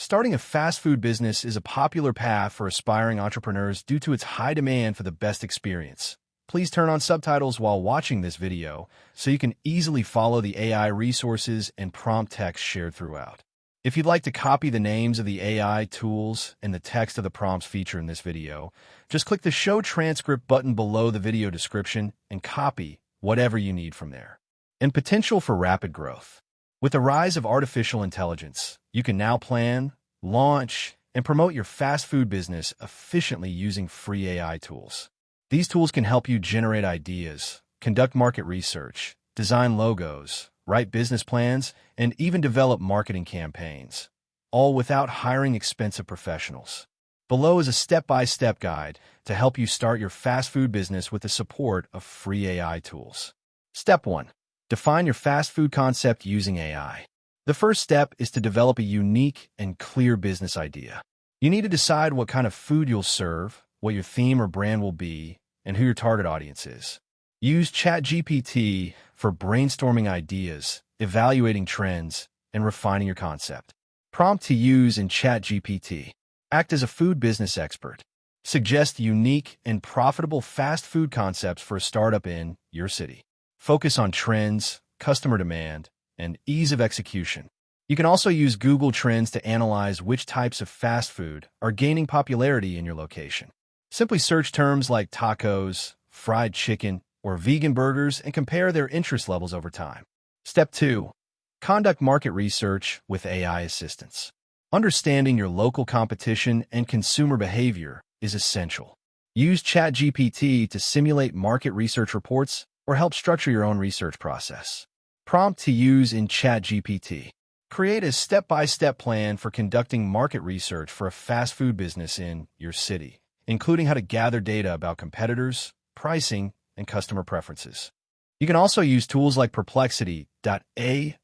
Starting a fast food business is a popular path for aspiring entrepreneurs due to its high demand for the best experience. Please turn on subtitles while watching this video so you can easily follow the AI resources and prompt text shared throughout. If you'd like to copy the names of the AI tools and the text of the prompts featured in this video, just click the Show Transcript button below the video description and copy whatever you need from there. And potential for rapid growth. With the rise of artificial intelligence, you can now plan, launch, and promote your fast food business efficiently using free AI tools. These tools can help you generate ideas, conduct market research, design logos, write business plans, and even develop marketing campaigns, all without hiring expensive professionals. Below is a step-by-step guide to help you start your fast food business with the support of free AI tools. Step 1. Define your fast food concept using AI. The first step is to develop a unique and clear business idea. You need to decide what kind of food you'll serve, what your theme or brand will be, and who your target audience is. Use ChatGPT for brainstorming ideas, evaluating trends, and refining your concept. Prompt to use in ChatGPT. Act as a food business expert. Suggest unique and profitable fast food concepts for a startup in your city. Focus on trends, customer demand, and ease of execution. You can also use Google Trends to analyze which types of fast food are gaining popularity in your location. Simply search terms like tacos, fried chicken, or vegan burgers and compare their interest levels over time. Step 2. Conduct market research with AI assistance. Understanding your local competition and consumer behavior is essential. Use ChatGPT to simulate market research reports or help structure your own research process. Prompt to use in ChatGPT. Create a step-by-step plan for conducting market research for a fast food business in your city, including how to gather data about competitors, pricing, and customer preferences. You can also use tools like Perplexity.ai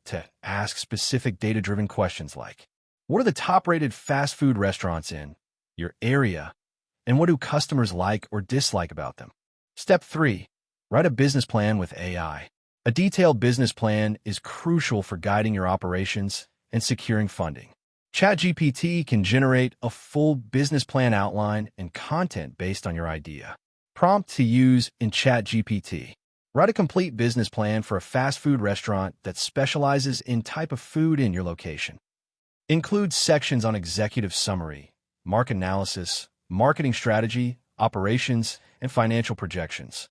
to ask specific data-driven questions like, what are the top-rated fast food restaurants in your area, and what do customers like or dislike about them? Step 3. Write a business plan with AI. A detailed business plan is crucial for guiding your operations and securing funding. ChatGPT can generate a full business plan outline and content based on your idea. Prompt to use in ChatGPT. Write a complete business plan for a fast food restaurant that specializes in type of food in your location. Include sections on executive summary, market analysis, marketing strategy, operations, and financial projections.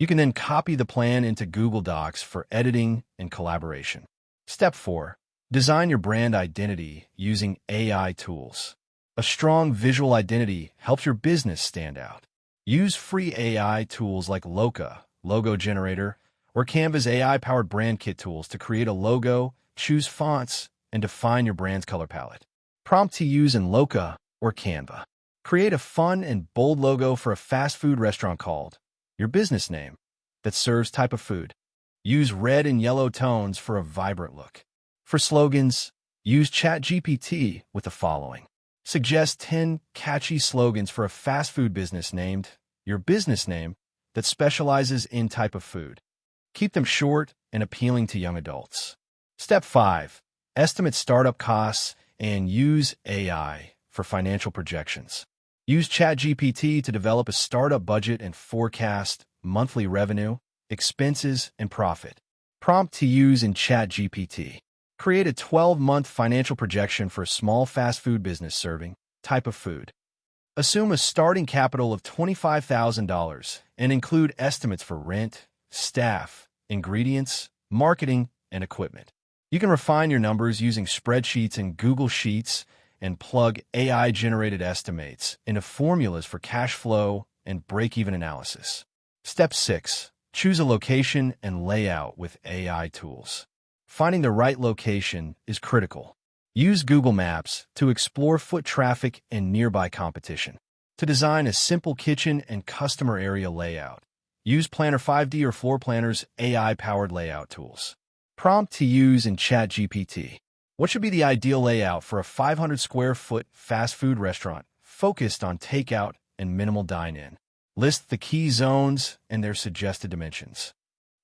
You can then copy the plan into Google Docs for editing and collaboration. Step 4. Design your brand identity using AI tools. A strong visual identity helps your business stand out. Use free AI tools like Loka, Logo Generator, or Canva's AI-powered brand kit tools to create a logo, choose fonts, and define your brand's color palette. Prompt to use in Loka or Canva. Create a fun and bold logo for a fast food restaurant called your business name that serves type of food. Use red and yellow tones for a vibrant look. For slogans, use ChatGPT with the following. Suggest 10 catchy slogans for a fast food business named your business name that specializes in type of food. Keep them short and appealing to young adults. Step 5. Estimate startup costs and use AI for financial projections. Use ChatGPT to develop a startup budget and forecast monthly revenue, expenses, and profit. Prompt to use in ChatGPT. Create a 12-month financial projection for a small fast food business serving type of food. Assume a starting capital of $25,000 and include estimates for rent, staff, ingredients, marketing, and equipment. You can refine your numbers using spreadsheets and Google Sheets and plug AI-generated estimates into formulas for cash flow and break-even analysis. Step 6. Choose a location and layout with AI tools. Finding the right location is critical. Use Google Maps to explore foot traffic and nearby competition. To design a simple kitchen and customer area layout, use Planner 5D or Floor Planner's AI-powered layout tools. Prompt to use in ChatGPT. What should be the ideal layout for a 500 square foot fast food restaurant focused on takeout and minimal dine-in? List the key zones and their suggested dimensions.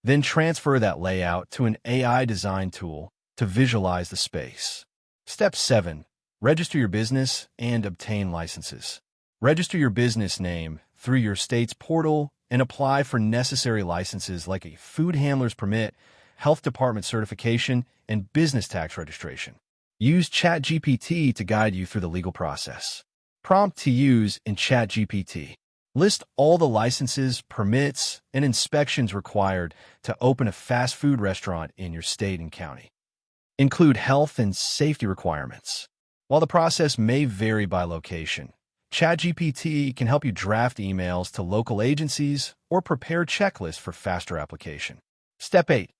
Then transfer that layout to an AI design tool to visualize the space. Step 7. Register your business and obtain licenses. Register your business name through your state's portal and apply for necessary licenses like a food handler's permit, health department certification, and business tax registration. Use ChatGPT to guide you through the legal process. Prompt to use in ChatGPT. List all the licenses, permits, and inspections required to open a fast food restaurant in your state and county. Include health and safety requirements. While the process may vary by location, ChatGPT can help you draft emails to local agencies or prepare checklists for faster application. Step 8.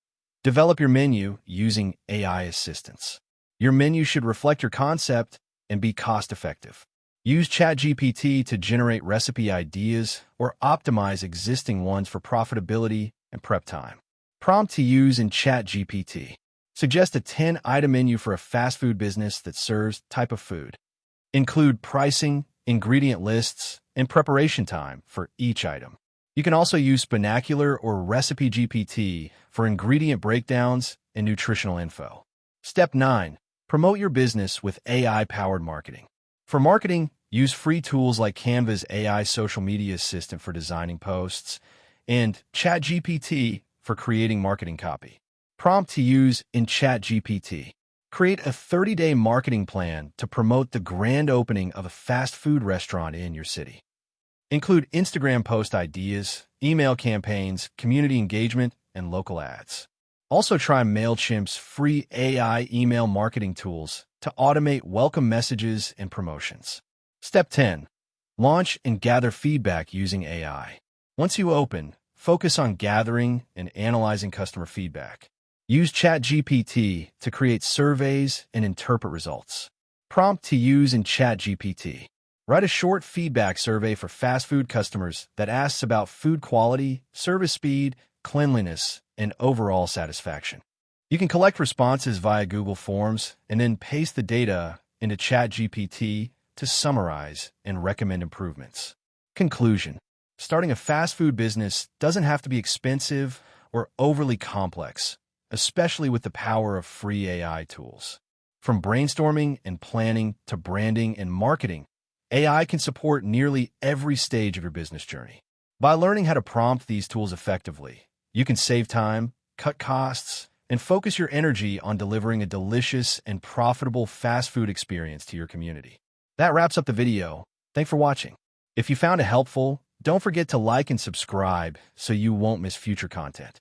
Develop your menu using AI assistance. Your menu should reflect your concept and be cost-effective. Use ChatGPT to generate recipe ideas or optimize existing ones for profitability and prep time. Prompt to use in ChatGPT. Suggest a 10-item menu for a fast food business that serves type of food. Include pricing, ingredient lists, and preparation time for each item. You can also use Spinacular or Recipe GPT for ingredient breakdowns and nutritional info. Step 9. Promote your business with AI-powered marketing. For marketing, use free tools like Canva's AI social media assistant for designing posts and ChatGPT for creating marketing copy. Prompt to use in ChatGPT. Create a 30-day marketing plan to promote the grand opening of a fast food restaurant in your city. Include Instagram post ideas, email campaigns, community engagement, and local ads. Also try MailChimp's free AI email marketing tools to automate welcome messages and promotions. Step 10. Launch and gather feedback using AI. Once you open, focus on gathering and analyzing customer feedback. Use ChatGPT to create surveys and interpret results. Prompt to use in ChatGPT. Write a short feedback survey for fast food customers that asks about food quality, service speed, cleanliness, and overall satisfaction. You can collect responses via Google Forms and then paste the data into ChatGPT to summarize and recommend improvements. Conclusion. Starting a fast food business doesn't have to be expensive or overly complex, especially with the power of free AI tools. From brainstorming and planning to branding and marketing, AI can support nearly every stage of your business journey. By learning how to prompt these tools effectively, you can save time, cut costs, and focus your energy on delivering a delicious and profitable fast food experience to your community. That wraps up the video. Thanks for watching. If you found it helpful, don't forget to like and subscribe so you won't miss future content.